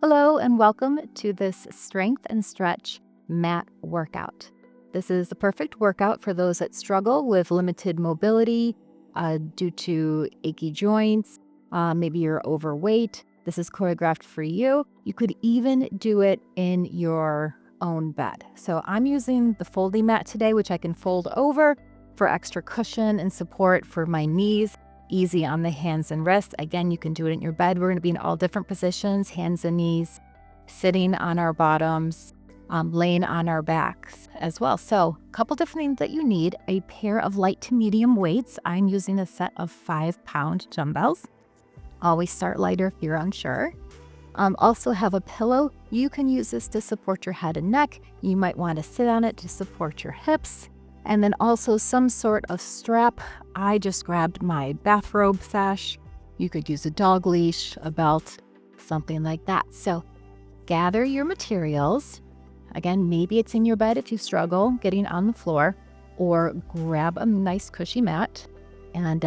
Hello and welcome to this strength and stretch mat workout. This is the perfect workout for those that struggle with limited mobility due to achy joints. Maybe you're overweight. This is choreographed for you. You could even do it in your own bed. So I'm using the folding mat today, which I can fold over for extra cushion and support for my knees. Easy on the hands and wrists. Again, you can do it in your bed. We're going to be in all different positions, hands and knees, sitting on our bottoms, laying on our backs as well. So a couple different things that you need: a pair of light to medium weights. I'm using a set of 5-pound dumbbells. Always start lighter if you're unsure. Also have a pillow. You can use this to support your head and neck. You might want to sit on it to support your hips. And then also some sort of strap. I just grabbed my bathrobe sash. You could use a dog leash, a belt, something like that. So gather your materials. Again, maybe it's in your bed if you struggle getting on the floor, or grab a nice cushy mat and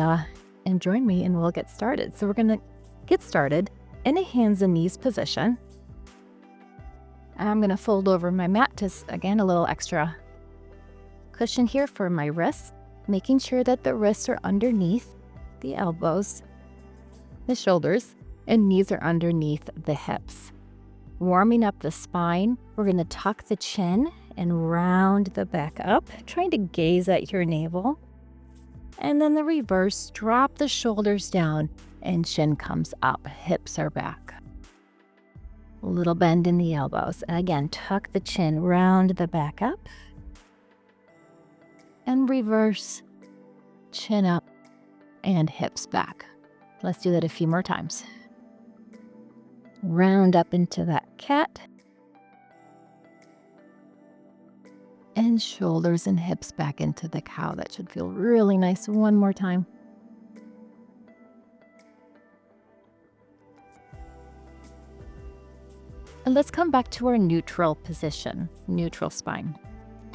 join me and we'll get started. So we're gonna get started in a hands and knees position. I'm gonna fold over my mat to, again, a little extra cushion here for my wrists, making sure that the wrists are underneath the elbows, the shoulders, and knees are underneath the hips. Warming up the spine, we're going to tuck the chin and round the back up, trying to gaze at your navel. And then the reverse, drop the shoulders down and chin comes up, hips are back. A little bend in the elbows. And again, tuck the chin, round the back up. And reverse, chin up, and hips back. Let's do that a few more times. Round up into that cat. And shoulders and hips back into the cow. That should feel really nice. One more time. And let's come back to our neutral position, neutral spine.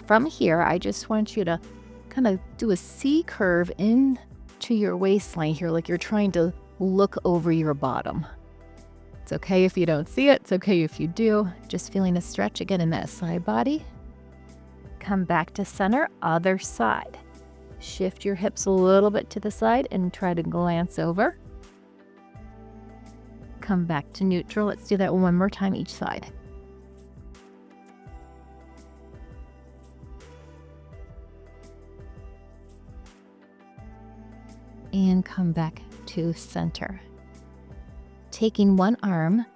From here, I just want you to kind of do a C curve into your waistline here, like you're trying to look over your bottom. It's okay if you don't see it. It's okay if you do. Just feeling a stretch again in that side body. Come back to center, other side. Shift your hips a little bit to the side and try to glance over. Come back to neutral. Let's do that one more time each side. And come back to center. Taking one arm,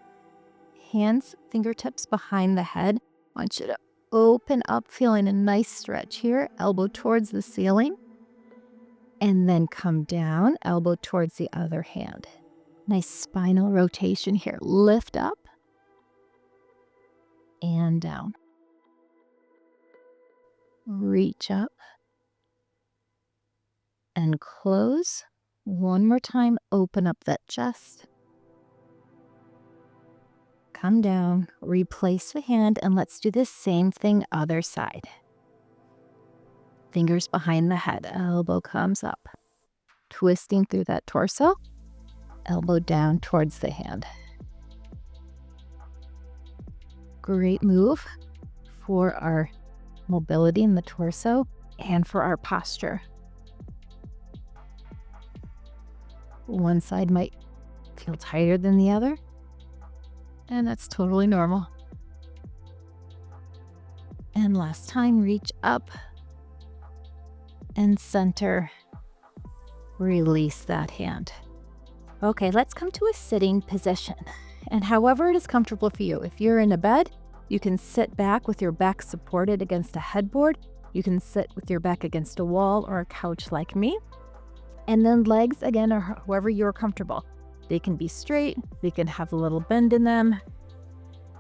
hands, fingertips behind the head. I want you to open up, feeling a nice stretch here, elbow towards the ceiling. And then come down, elbow towards the other hand. Nice spinal rotation here. Lift up and down. Reach up and close. One more time, open up that chest. Come down, replace the hand, and let's do the same thing other side. Fingers behind the head, elbow comes up. Twisting through that torso, elbow down towards the hand. Great move for our mobility in the torso and for our posture. One side might feel tighter than the other, and that's totally normal. And last time, reach up and center. Release that hand. Okay, let's come to a sitting position. And however it is comfortable for you. If you're in a bed, you can sit back with your back supported against a headboard. You can sit with your back against a wall or a couch like me. And then legs, again, or however you're comfortable. They can be straight, they can have a little bend in them.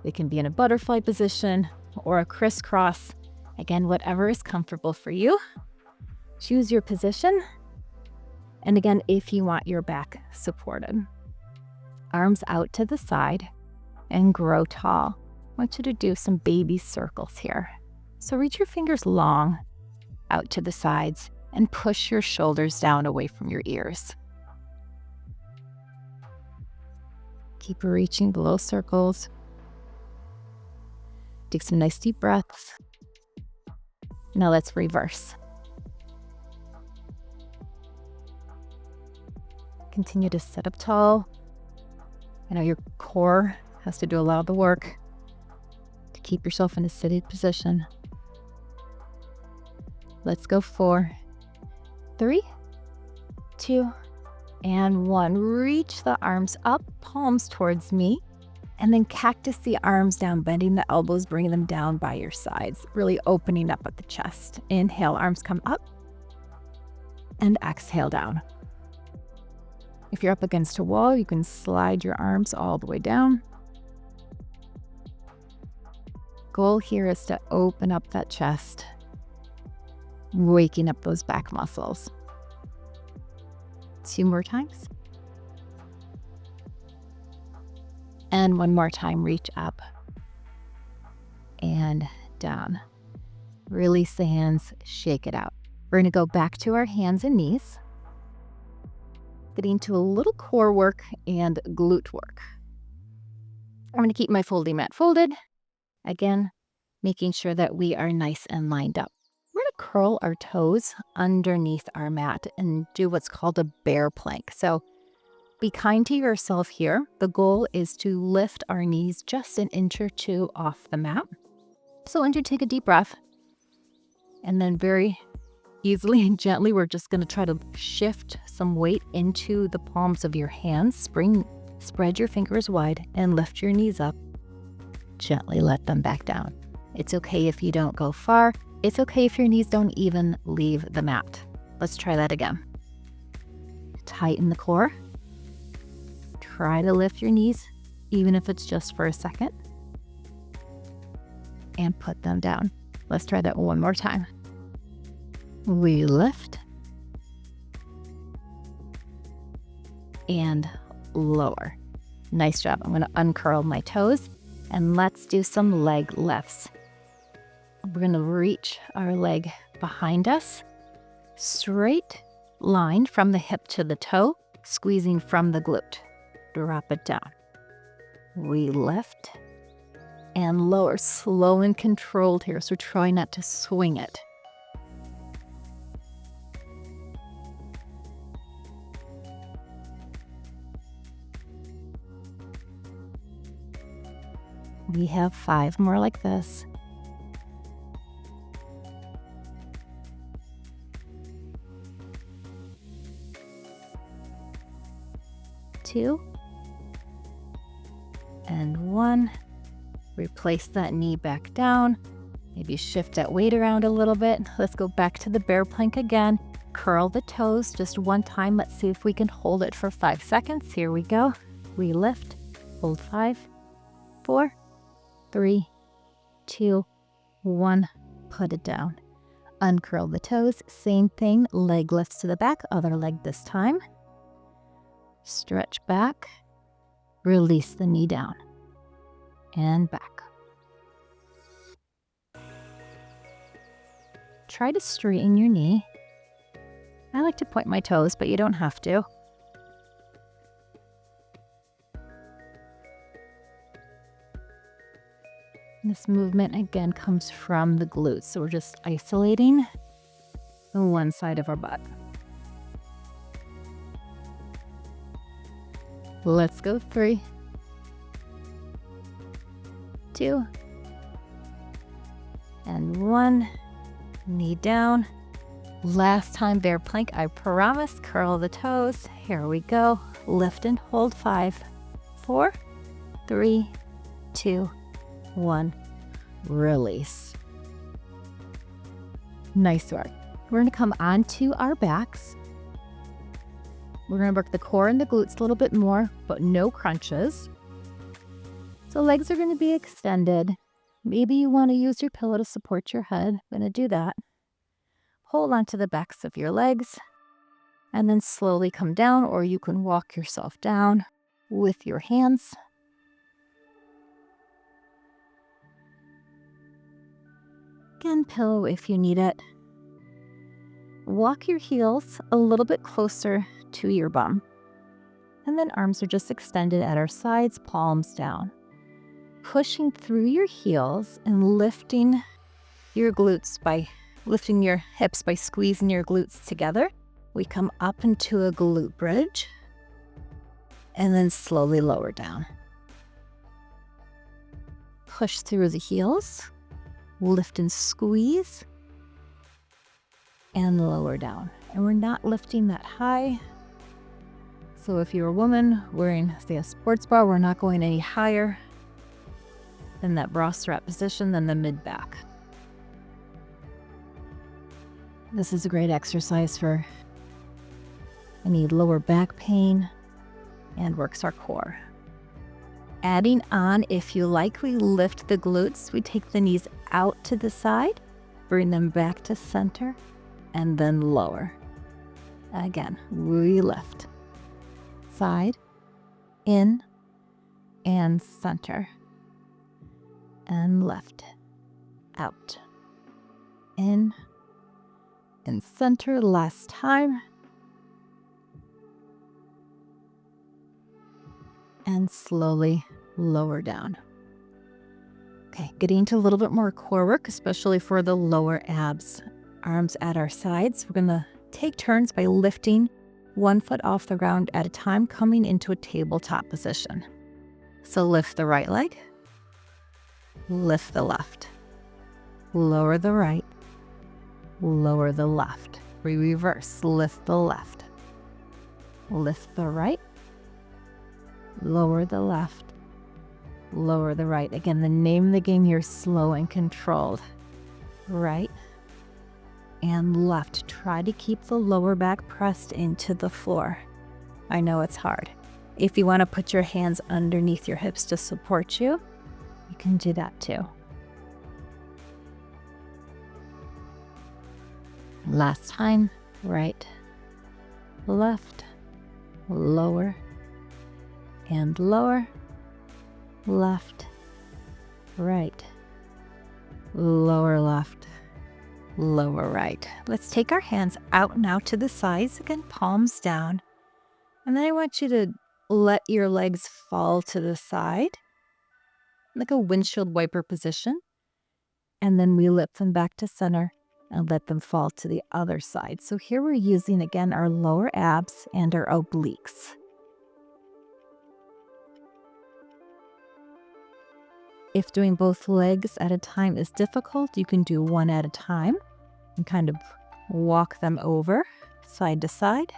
They can be in a butterfly position or a crisscross. Again, whatever is comfortable for you. Choose your position. And again, if you want your back supported. Arms out to the side and grow tall. I want you to do some baby circles here. So reach your fingers long out to the sides and push your shoulders down away from your ears. Keep reaching below circles. Take some nice deep breaths. Now let's reverse. Continue to sit up tall. I know your core has to do a lot of the work to keep yourself in a seated position. Let's go 4, 3, 2, and 1. Reach the arms up, palms towards me, and then cactus the arms down, bending the elbows, bringing them down by your sides, really opening up at the chest. Inhale, arms come up, and exhale down. If you're up against a wall, you can slide your arms all the way down. Goal here is to open up that chest, waking up those back muscles. 2 more times. And 1 more time, reach up and down. Release the hands, shake it out. We're gonna go back to our hands and knees, getting to a little core work and glute work. I'm gonna keep my folding mat folded. Again, making sure that we are nice and lined up. We're gonna curl our toes underneath our mat and do what's called a bear plank. So be kind to yourself here. The goal is to lift our knees just an inch or 2 off the mat. So when you take a deep breath, and then very easily and gently, we're just gonna try to shift some weight into the palms of your hands. Spread your fingers wide and lift your knees up. Gently let them back down. It's okay if you don't go far. It's okay if your knees don't even leave the mat. Let's try that again. Tighten the core. Try to lift your knees, even if it's just for a second. And put them down. Let's try that 1 more time. We lift and lower. Nice job. I'm going to uncurl my toes and let's do some leg lifts. We're going to reach our leg behind us, straight line from the hip to the toe, squeezing from the glute. Drop it down. We lift and lower, slow and controlled here, so try not to swing it. We have 5 more like this. 2 and 1. Replace that knee back down. Maybe shift that weight around a little bit. Let's go back to the bear plank again. Curl the toes just 1 time. Let's see if we can hold it for 5 seconds. Here we go. We lift, hold 5, 4, 3, 2, 1. Put it down. Uncurl the toes. Same thing. Leg lifts to the back. Other leg this time. Stretch back. Release the knee down. And back. Try to straighten your knee. I like to point my toes, but you don't have to. This movement again comes from the glutes, so we're just isolating the one side of our butt. Let's go 3, 2, and 1. Knee down. Last time bear plank, I promise. Curl the toes. Here we go. Lift and hold 5, 4, 3, 2, 1. Release. Nice work. We're going to come onto our backs. We're going to work the core and the glutes a little bit more, but no crunches. So legs are going to be extended. Maybe you want to use your pillow to support your head. I'm going to do that. Hold on to the backs of your legs and then slowly come down, or you can walk yourself down with your hands. Again, pillow if you need it. Walk your heels a little bit closer to your bum. And then arms are just extended at our sides, palms down. pushing through your heels and lifting your glutes by lifting your hips by squeezing your glutes together. We come up into a glute bridge and then slowly lower down. Push through the heels, lift and squeeze, and lower down. And we're not lifting that high. So if you're a woman wearing, say, a sports bra, we're not going any higher than that bra strap position than the mid-back. This is a great exercise for any lower back pain and works our core. Adding on, if you like, we lift the glutes. We take the knees out to the side, bring them back to center, and then lower. Again, we lift. Side, in, and center. And left, out, in, and center. Last time. And slowly lower down. Okay, getting into a little bit more core work, especially for the lower abs. Arms at our sides. We're going to take turns by lifting one foot off the ground at a time, coming into a tabletop position. So lift the right leg, lift the left, lower the right, lower the left. We reverse, lift the left, lift the right, lower the left, lower the right. Again, the name of the game here, slow and controlled. Right and left. Try to keep the lower back pressed into the floor. I know it's hard. If you want to put your hands underneath your hips to support you, you can do that too. Last time, right, left, lower, and lower, left, right, lower left, lower right. Let's take our hands out now to the sides, again, palms down. And then I want you to let your legs fall to the side, like a windshield wiper position. And then we lift them back to center and let them fall to the other side. So here we're using, again, our lower abs and our obliques. If doing both legs at a time is difficult, you can do one at a time and kind of walk them over side to side.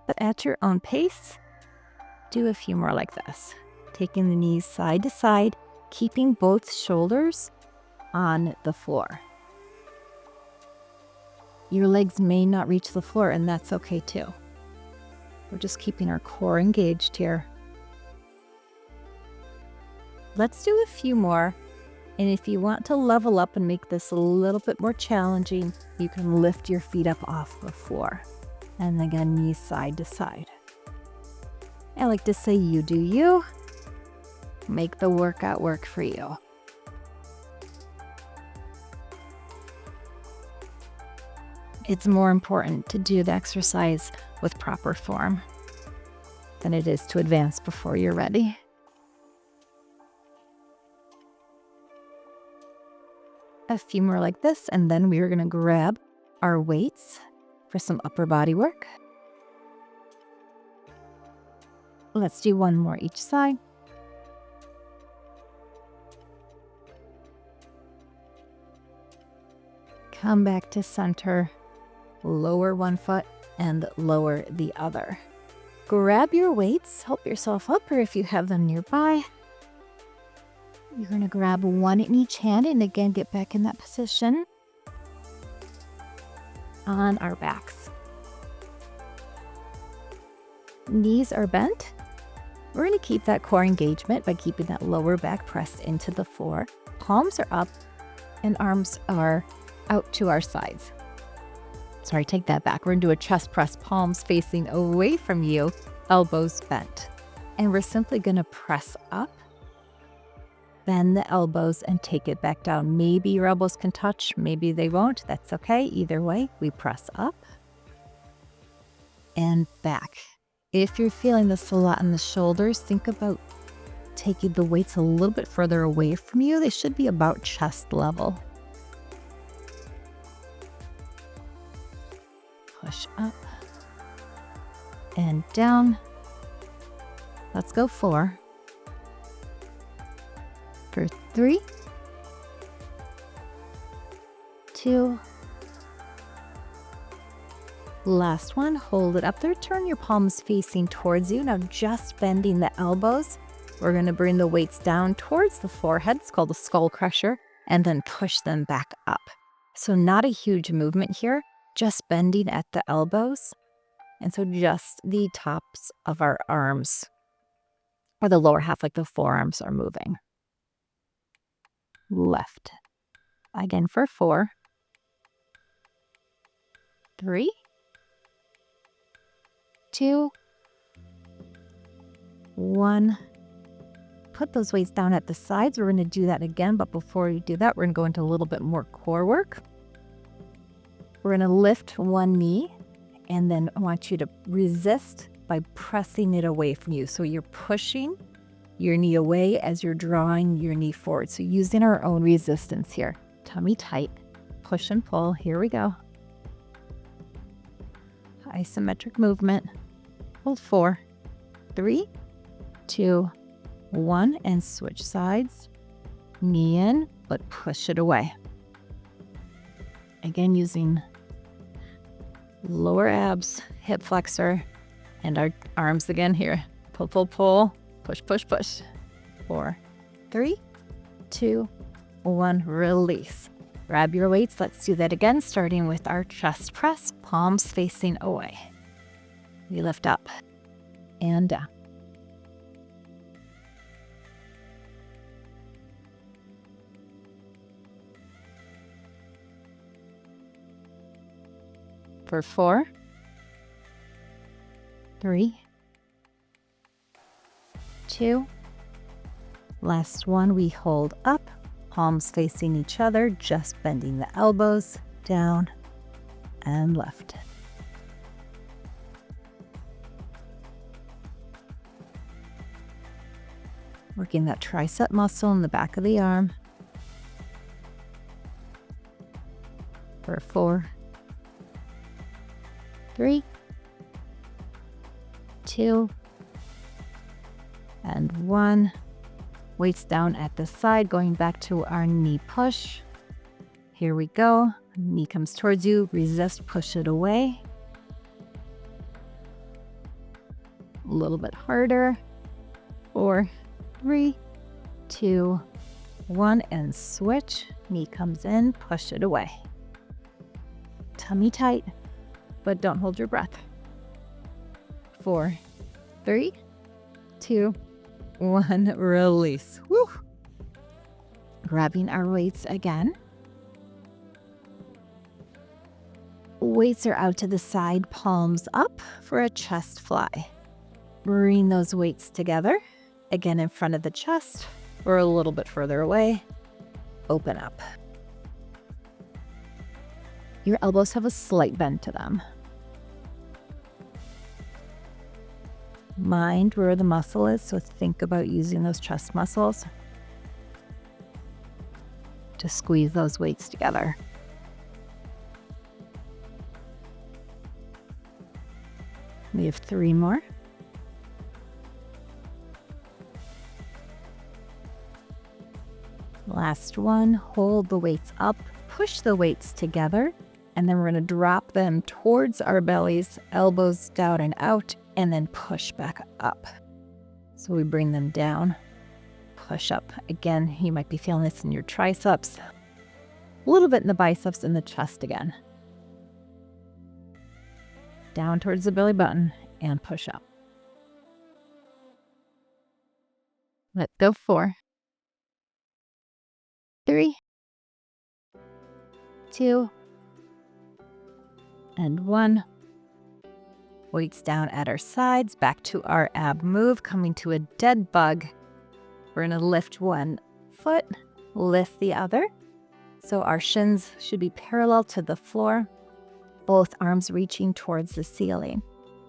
But at your own pace, do a few more like this. Taking the knees side to side, keeping both shoulders on the floor. Your legs may not reach the floor, and that's okay too. We're just keeping our core engaged here. Let's do a few more. And if you want to level up and make this a little bit more challenging, you can lift your feet up off the floor. And again, knees side to side. I like to say, you do you. Make the workout work for you. It's more important to do the exercise with proper form than it is to advance before you're ready. A few more like this, and then we are going to grab our weights for some upper body work. Let's do one more each side. Come back to center, lower one foot and lower the other. Grab your weights, help yourself up, or if you have them nearby, you're going to grab one in each hand and again get back in that position on our backs. Knees are bent. We're going to keep that core engagement by keeping that lower back pressed into the floor. Palms are up and arms are out to our sides. Sorry, take that back. We're going to do a chest press, palms facing away from you, elbows bent. And we're simply going to press up, bend the elbows, and take it back down. Maybe your elbows can touch, maybe they won't. That's okay. Either way, we press up and back. If you're feeling this a lot in the shoulders, think about taking the weights a little bit further away from you. They should be about chest level. Push up and down. Let's go 4. For 3, 2, last one. Hold it up there. Turn your palms facing towards you. Now just bending the elbows. We're going to bring the weights down towards the forehead. It's called a skull crusher, and then push them back up. So not a huge movement here, just bending at the elbows. And so just the tops of our arms, or the lower half, like the forearms, are moving. Left. Again for 4, 3, 2, 1. Put those weights down at the sides. We're going to do that again, but before we do that, we're going to go into a little bit more core work. We're going to lift one knee, and then I want you to resist by pressing it away from you. So you're pushing your knee away as you're drawing your knee forward. So using our own resistance here. Tummy tight, push and pull. Here we go. Isometric movement. Hold 4, 3, 2, 1, and switch sides. Knee in, but push it away. Again, using lower abs, hip flexor, and our arms again here. Pull, pull, pull. Push, push, push. 4, 3, 2, 1, release. Grab your weights. Let's do that again, starting with our chest press, palms facing away. We lift up and down. For 4, 3, 2, last one. We hold up, palms facing each other, just bending the elbows down and left. Working that tricep muscle in the back of the arm. For 4, 3, 2, and 1. Weights down at the side, going back to our knee push. Here we go. Knee comes towards you. Resist, push it away. A little bit harder. 4, 3, 2, 1, and switch. Knee comes in, push it away. Tummy tight, but don't hold your breath. 4, 3, 2, 1, release. Woo! Grabbing our weights again. Weights are out to the side, palms up for a chest fly. Bring those weights together, again in front of the chest or a little bit further away. Open up. Your elbows have a slight bend to them. Mind where the muscle is, so think about using those chest muscles to squeeze those weights together. We have 3 more. Last one, hold the weights up, push the weights together, and then we're going to drop them towards our bellies, elbows down and out, and then push back up. So we bring them down, push up. Again, you might be feeling this in your triceps, a little bit in the biceps and the chest again. Down towards the belly button and push up. Let's go. 4, 3, 2, and 1. Weights down at our sides, back to our ab move, coming to a dead bug. We're going to lift one foot, lift the other. So our shins should be parallel to the floor, both arms reaching towards the ceiling.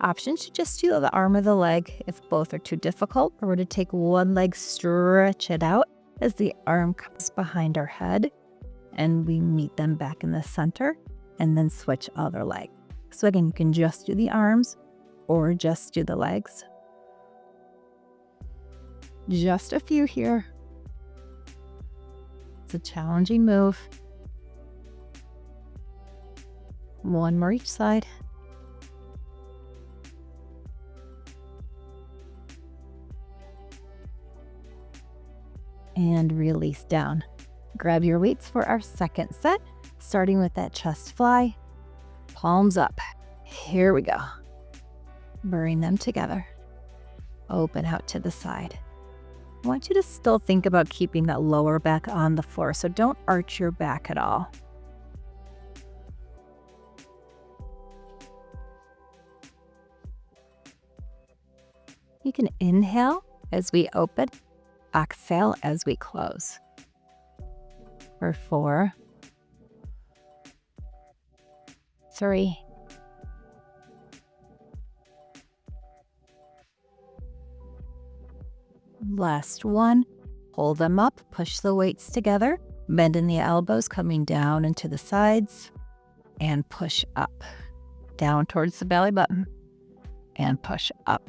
Options to just do the arm or the leg if both are too difficult, or we're to take one leg, stretch it out as the arm comes behind our head, and we meet them back in the center, and then switch other leg. So again, you can just do the arms or just do the legs. Just a few here. It's a challenging move. One more each side. And release down. Grab your weights for our second set, starting with that chest fly. Palms up. Here we go. Bring them together. Open out to the side. I want you to still think about keeping that lower back on the floor, so don't arch your back at all. You can inhale as we open, exhale as we close. For 4, 3, 1. Hold them up, push the weights together, bend in the elbows, coming down into the sides, and push up. Down towards the belly button, and push up.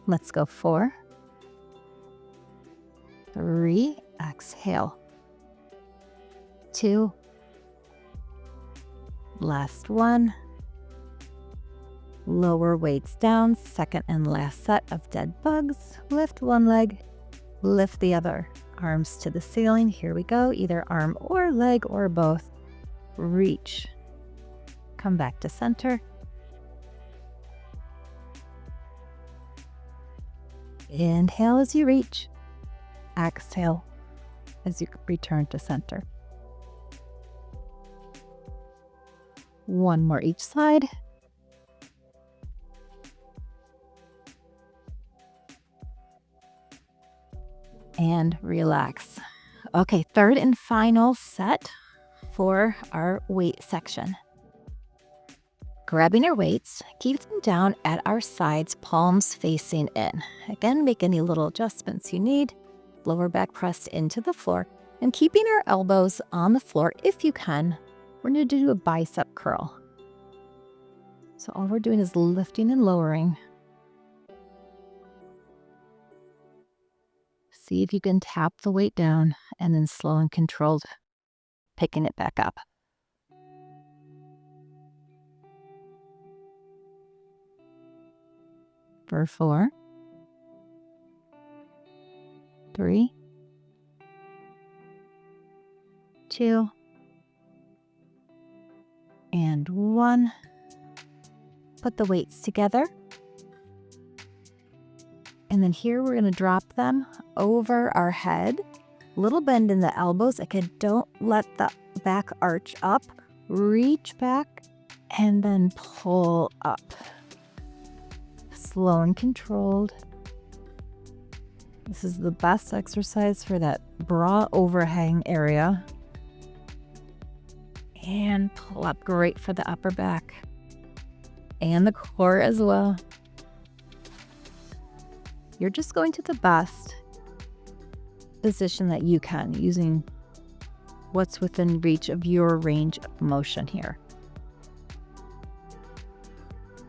Let's go 4, 3, exhale. 2, last 1. Lower weights down, second and last set of dead bugs. Lift one leg, lift the other. Arms to the ceiling. Here we go, either arm or leg or both. Reach. Come back to center. Inhale as you reach. Exhale as you return to center. One more each side. And relax. Okay, third and final set for our weight section. Grabbing our weights, keep them down at our sides, palms facing in. Again, make any little adjustments you need. Lower back pressed into the floor, and keeping our elbows on the floor if you can. We're going to do a bicep curl. So all we're doing is lifting and lowering. See if you can tap the weight down and then slow and controlled picking it back up. For 4, 3, 2, and 1. Put the weights together. And then here we're going to drop them over our head. Little bend in the elbows. Again, don't let the back arch up. Reach back and then pull up. Slow and controlled. This is the best exercise for that bra overhang area. And pull up. Great for the upper back and the core as well. You're just going to the best position that you can, using what's within reach of your range of motion here.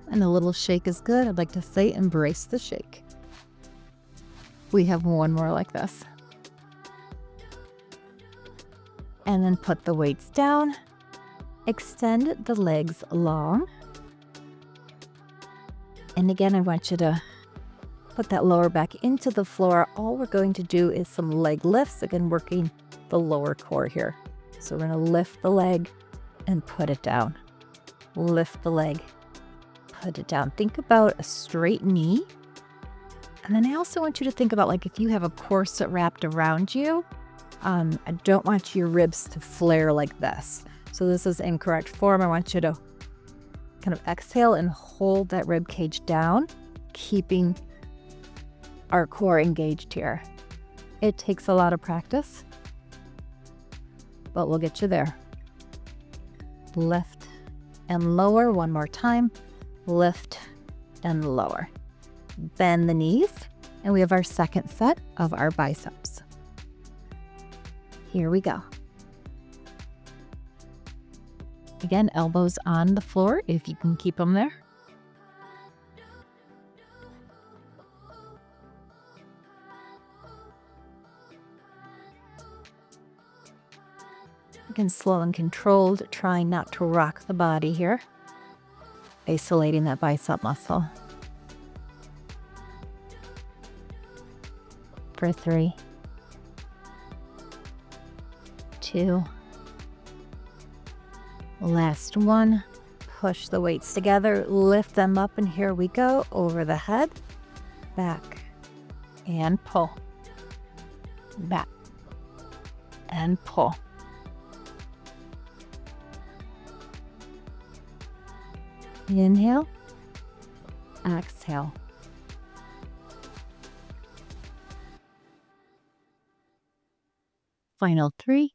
And a little shake is good. I'd like to say embrace the shake. We have one more like this. And then put the weights down. Extend the legs long. And again, I want you to put that lower back into the floor. All we're going to do is some leg lifts, again, working the lower core here. So we're going to lift the leg and put it down. Lift the leg, put it down. Think about a straight knee. And then I also want you to think about, like, if you have a corset wrapped around you, I don't want your ribs to flare like this. So this is incorrect form. I want you to kind of exhale and hold that rib cage down, keeping our core engaged here. It takes a lot of practice. but we'll get you there. Lift and lower one more time. Lift and lower. Bend the knees, and we have our second set of our biceps. Here we go. Again, elbows on the floor if you can keep them there. Again, slow and controlled, trying not to rock the body here. Isolating that bicep muscle. For 3, 2, last one. Push the weights together, lift them up, and here we go. Over the head, back, and pull. Back, and pull. Inhale, exhale. Final 3,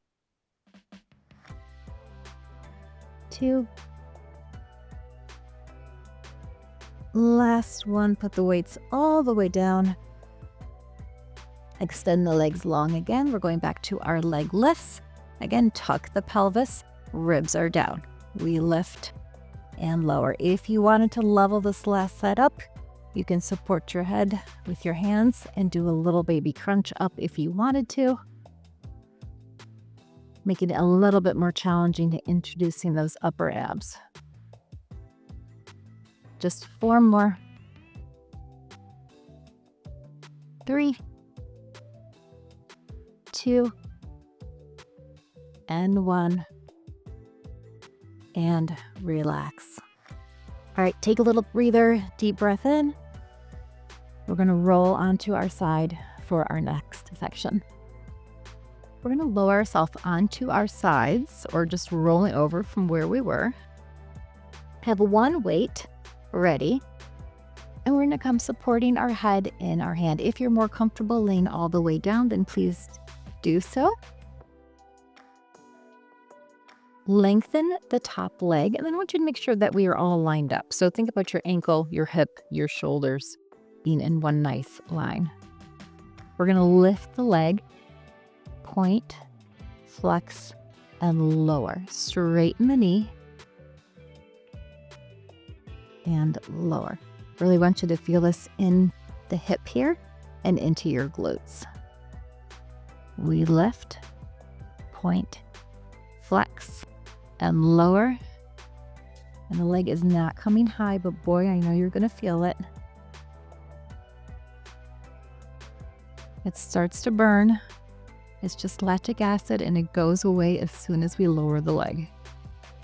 2. Last one, put the weights all the way down. Extend the legs long again. We're going back to our leg lifts. Again, tuck the pelvis, ribs are down. We lift and lower. If you wanted to level this last set up, you can support your head with your hands and do a little baby crunch up if you wanted to. Making it a little bit more challenging to introducing those upper abs. Just 4 more. 3, 2, and 1. And relax. All right, take a little breather, deep breath in. We're gonna roll onto our side for our next section. We're gonna lower ourselves onto our sides or just rolling over from where we were. Have one weight ready. And we're gonna come supporting our head in our hand. If you're more comfortable laying all the way down, then please do so. Lengthen the top leg, and then I want you to make sure that we are all lined up. So think about your ankle, your hip, your shoulders being in one nice line. We're gonna lift the leg, point, flex, and lower. Straighten the knee, and lower. Really want you to feel this in the hip here and into your glutes. We lift, point, flex, and lower. And the leg is not coming high, but boy, I know you're gonna feel it. It starts to burn. It's just lactic acid, and it goes away as soon as we lower the leg.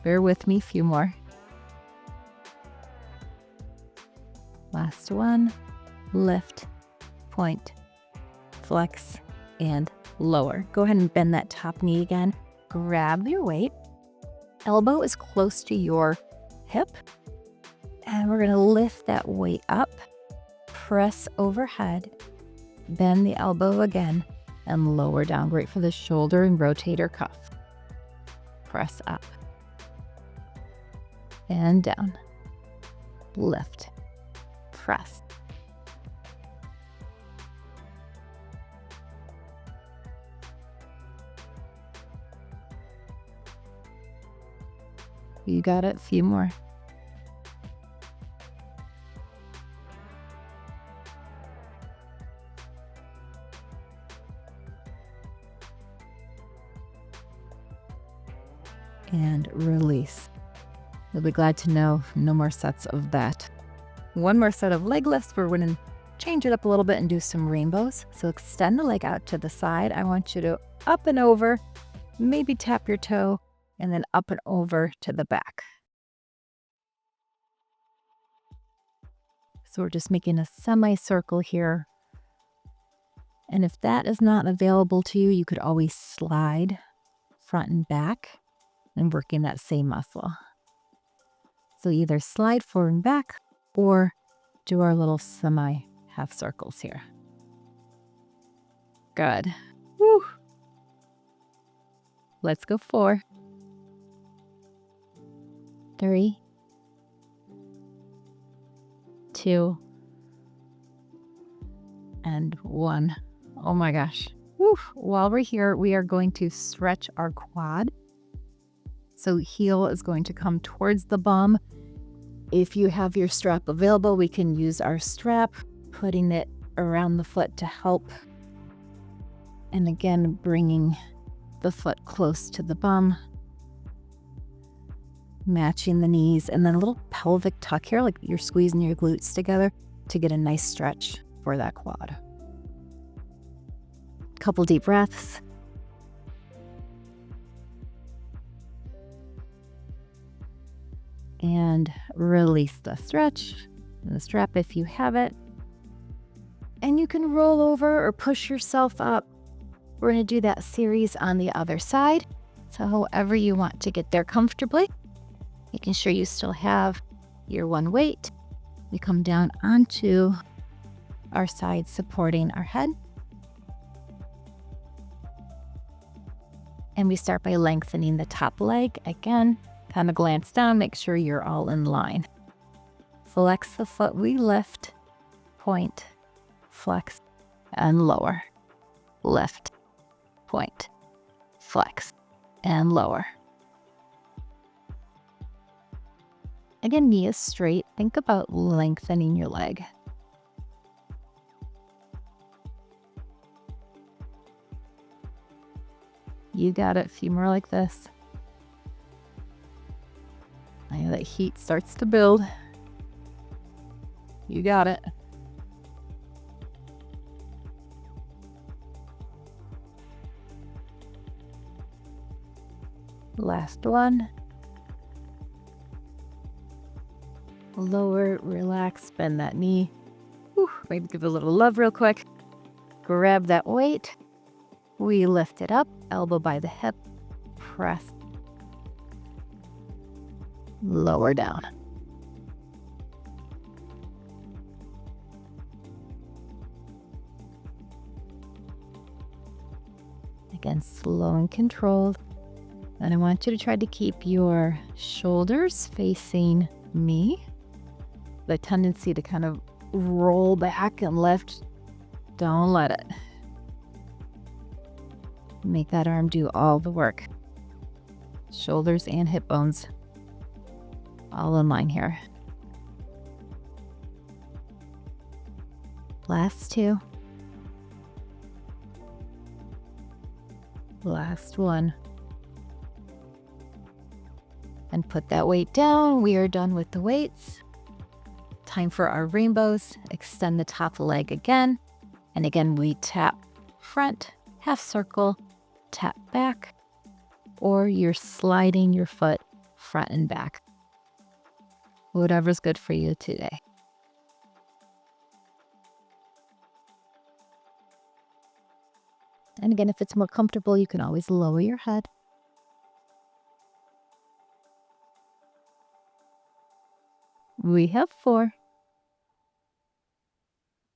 Bear with me, a few more. Last one. Lift, point, flex, and lower. Go ahead and bend that top knee again. Grab your weight. Elbow is close to your hip. And we're gonna lift that weight up. Press overhead. Bend the elbow again and lower down. Great for the shoulder and rotator cuff. Press up. And down. Lift. Press. You got it. A few more. And release. You'll be glad to know no more sets of that. One more set of leg lifts. We're going to change it up a little bit and do some rainbows. So extend the leg out to the side. I want you to up and over, maybe tap your toe, and then up and over to the back. So we're just making a semicircle here. And if that is not available to you, you could always slide front and back and working that same muscle. So either slide forward and back or do our little semi half circles here. Good. Woo. Let's go 4, 3, 2, and 1. Oh my gosh. Whew. While we're here, we are going to stretch our quad. So heel is going to come towards the bum. If you have your strap available, we can use our strap, putting it around the foot to help. And again, bringing the foot close to the bum, matching the knees, and then a little pelvic tuck here, like you're squeezing your glutes together to get a nice stretch for that quad. Couple deep breaths. And release the stretch and the strap if you have it. And you can roll over or push yourself up. We're going to do that series on the other side. So however you want to get there comfortably, making sure you still have your one weight. We come down onto our side, supporting our head. And we start by lengthening the top leg. Again, kind of glance down, make sure you're all in line. Flex the foot, we lift, point, flex, and lower. Lift, point, flex, and lower. Again, knee is straight. Think about lengthening your leg. You got it. A few more like this. I know that heat starts to build. You got it. Last one. Lower, relax, bend that knee. Whew, maybe give it a little love real quick. Grab that weight. We lift it up, elbow by the hip, press, lower down. Again, slow and controlled. And I want you to try to keep your shoulders facing me. The tendency to kind of roll back and lift, don't let it. Make that arm do all the work. Shoulders and hip bones all in line here. Last 2. Last 1. And put that weight down. We are done with the weights. Time for our rainbows. Extend the top leg again. And again, we tap front, half circle, tap back, or you're sliding your foot front and back. Whatever's good for you today. And again, if it's more comfortable, you can always lower your head. We have 4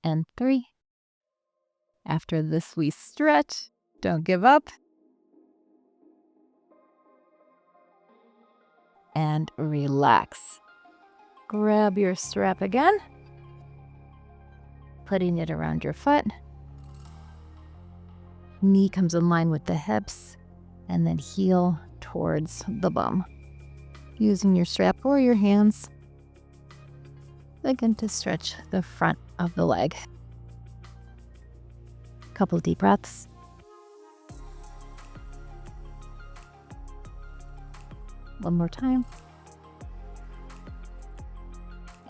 and 3. After this, we stretch. Don't give up. And relax. Grab your strap again. Putting it around your foot. Knee comes in line with the hips. And then heel towards the bum. Using your strap or your hands. Again, to stretch the front of the leg. Couple deep breaths. One more time.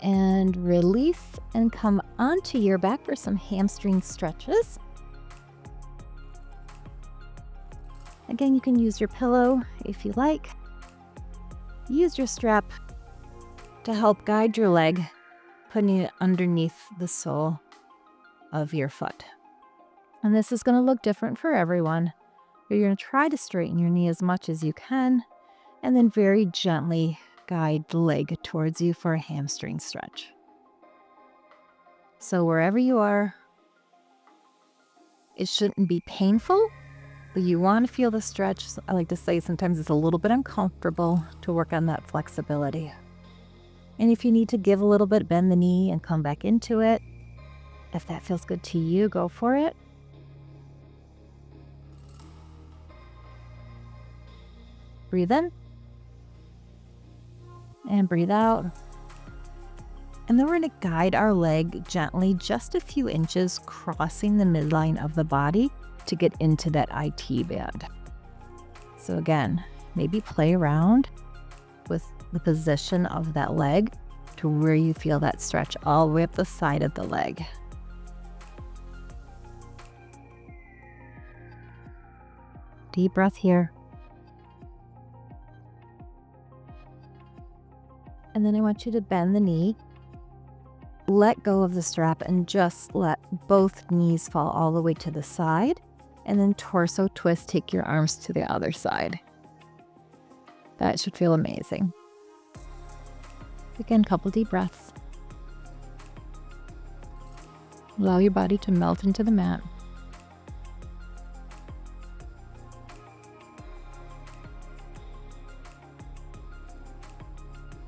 And release and come onto your back for some hamstring stretches. Again, you can use your pillow if you like. Use your strap to help guide your leg, putting it underneath the sole of your foot. And this is going to look different for everyone. But you're going to try to straighten your knee as much as you can, and then very gently guide the leg towards you for a hamstring stretch. So wherever you are, it shouldn't be painful, You want to feel the stretch. I like to say sometimes it's a little bit uncomfortable to work on that flexibility. And if you need to give a little bit, bend the knee and come back into it. If that feels good to you, go for it. Breathe in and breathe out. And then we're going to guide our leg gently just a few inches, crossing the midline of the body to get into that IT band. So again, maybe play around with the position of that leg to where you feel that stretch all the way up the side of the leg. Deep breath here. And then I want you to bend the knee, let go of the strap, and just let both knees fall all the way to the side. And then torso twist, take your arms to the other side. That should feel amazing. Again, couple deep breaths. Allow your body to melt into the mat.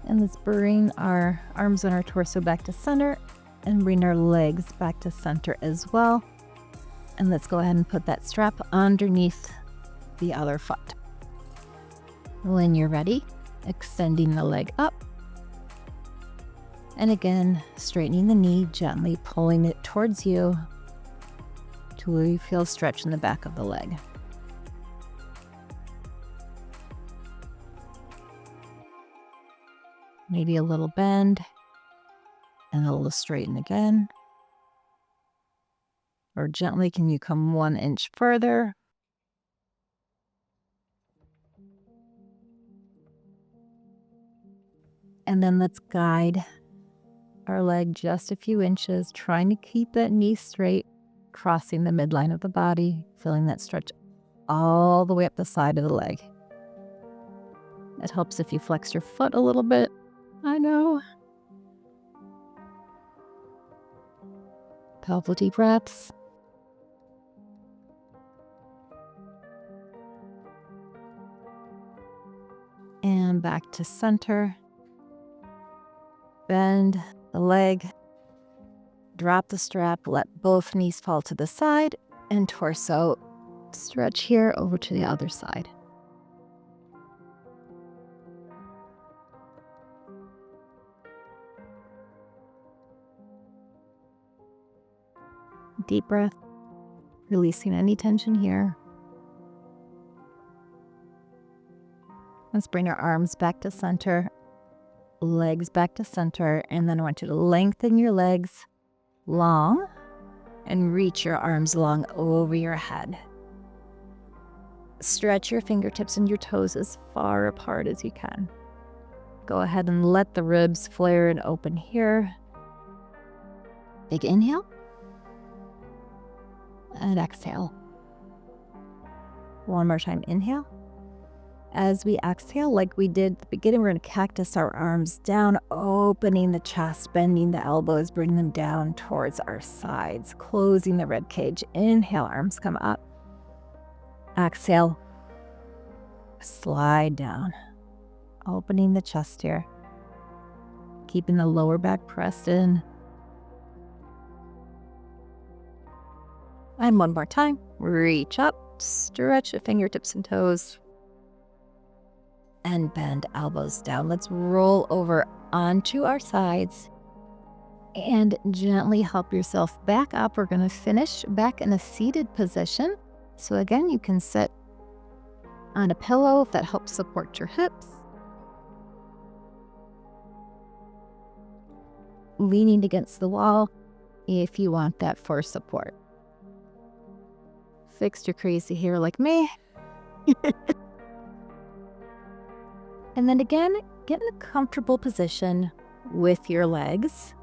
And let's bring our arms and our torso back to center and bring our legs back to center as well. And let's go ahead and put that strap underneath the other foot. When you're ready, extending the leg up. And again, straightening the knee, gently pulling it towards you to where you feel stretch in the back of the leg. Maybe a little bend and a little straighten again. Or gently, can you come 1 inch further? And then let's guide our leg just a few inches, trying to keep that knee straight, crossing the midline of the body, feeling that stretch all the way up the side of the leg. It helps if you flex your foot a little bit. I know. Couple deep breaths. And back to center. Bend the leg. Drop the strap. Let both knees fall to the side. And torso stretch here over to the other side. Deep breath, releasing any tension here. Let's bring our arms back to center, legs back to center, and then I want you to lengthen your legs long and reach your arms long over your head. Stretch your fingertips and your toes as far apart as you can. Go ahead and let the ribs flare and open here. Big inhale. And exhale. One more time, inhale. As we exhale, like we did at the beginning, we're going to cactus our arms down, opening the chest, bending the elbows, bring them down towards our sides, closing the rib cage. Inhale, arms come up. Exhale, slide down, opening the chest here, keeping the lower back pressed in. And one more time, reach up, stretch the fingertips and toes, and bend elbows down. Let's roll over onto our sides and gently help yourself back up. We're going to finish back in a seated position. So again, you can sit on a pillow if that helps support your hips. Leaning against the wall if you want that for support. Fixed your crazy hair like me. And then again, get in a comfortable position with your legs.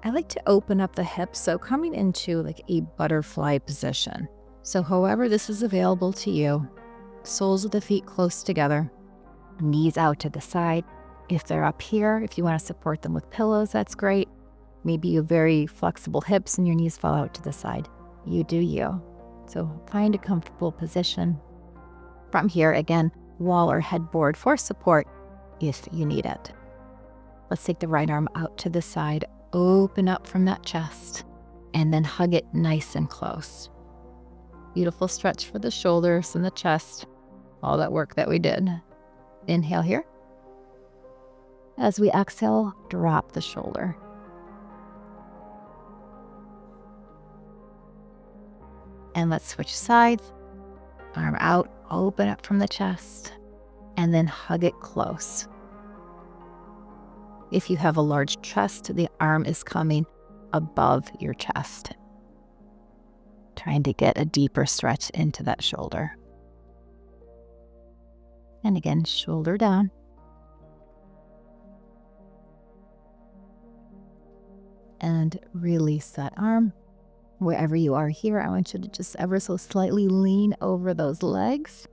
I like to open up the hips, so coming into like a butterfly position. So however this is available to you, soles of the feet close together, knees out to the side. If they're up here, if you want to support them with pillows, that's great. Maybe you have very flexible hips and your knees fall out to the side. You do you. So find a comfortable position. From here, again, wall or headboard for support if you need it. Let's take the right arm out to the side, open up from that chest, and then hug it nice and close. Beautiful stretch for the shoulders and the chest, all that work that we did. Inhale here. As we exhale, drop the shoulder. And let's switch sides. Arm out, open up from the chest, and then hug it close. If you have a large chest, the arm is coming above your chest, trying to get a deeper stretch into that shoulder. And again, shoulder down. And release that arm. Wherever you are here, I want you to just ever so slightly lean over those legs.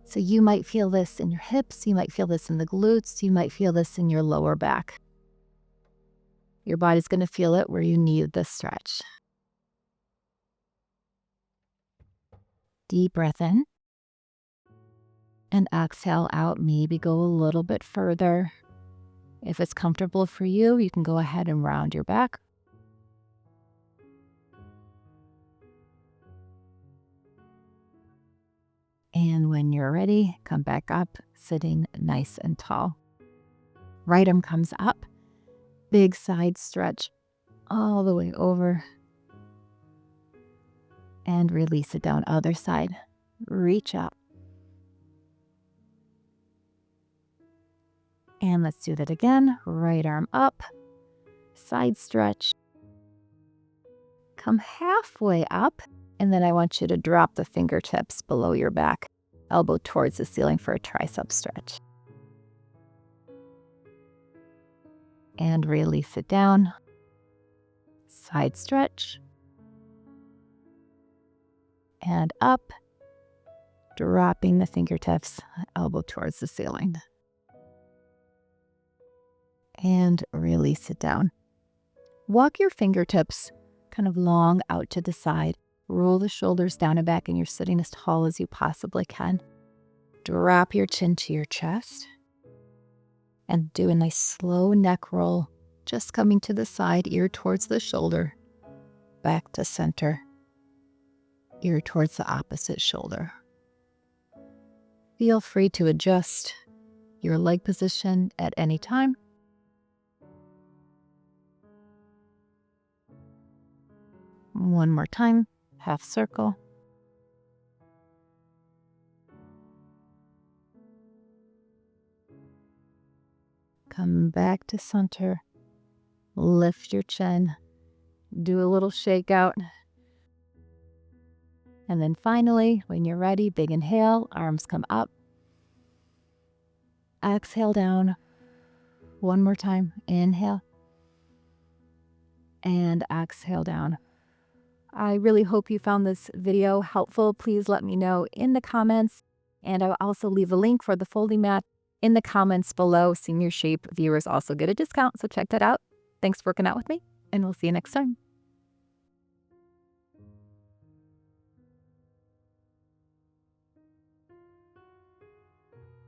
So you might feel this in your hips, you might feel this in the glutes, you might feel this in your lower back. Your body's going to feel it where you need this stretch. Deep breath in. And exhale out, maybe go a little bit further. If it's comfortable for you, you can go ahead and round your back. And when you're ready, come back up, sitting nice and tall. Right arm comes up, big side stretch all the way over. And release it down, other side. Reach up. And let's do that again. Right arm up, side stretch. Come halfway up, and then I want you to drop the fingertips below your back, elbow towards the ceiling for a tricep stretch. And release it down. Side stretch. And up, dropping the fingertips, elbow towards the ceiling. And release it down. Walk your fingertips kind of long out to the side. Roll the shoulders down and back, and you're sitting as tall as you possibly can. Drop your chin to your chest. And do a nice slow neck roll, just coming to the side, ear towards the shoulder. Back to center. Ear towards the opposite shoulder. Feel free to adjust your leg position at any time. One more time, half circle. Come back to center. Lift your chin. Do a little shake out. And then finally, when you're ready, big inhale, arms come up. Exhale down. One more time, inhale. And exhale down. I really hope you found this video helpful. Please let me know in the comments. And I'll also leave a link for the folding mat in the comments below. Senior Shape viewers also get a discount, so check that out. Thanks for working out with me, and we'll see you next time.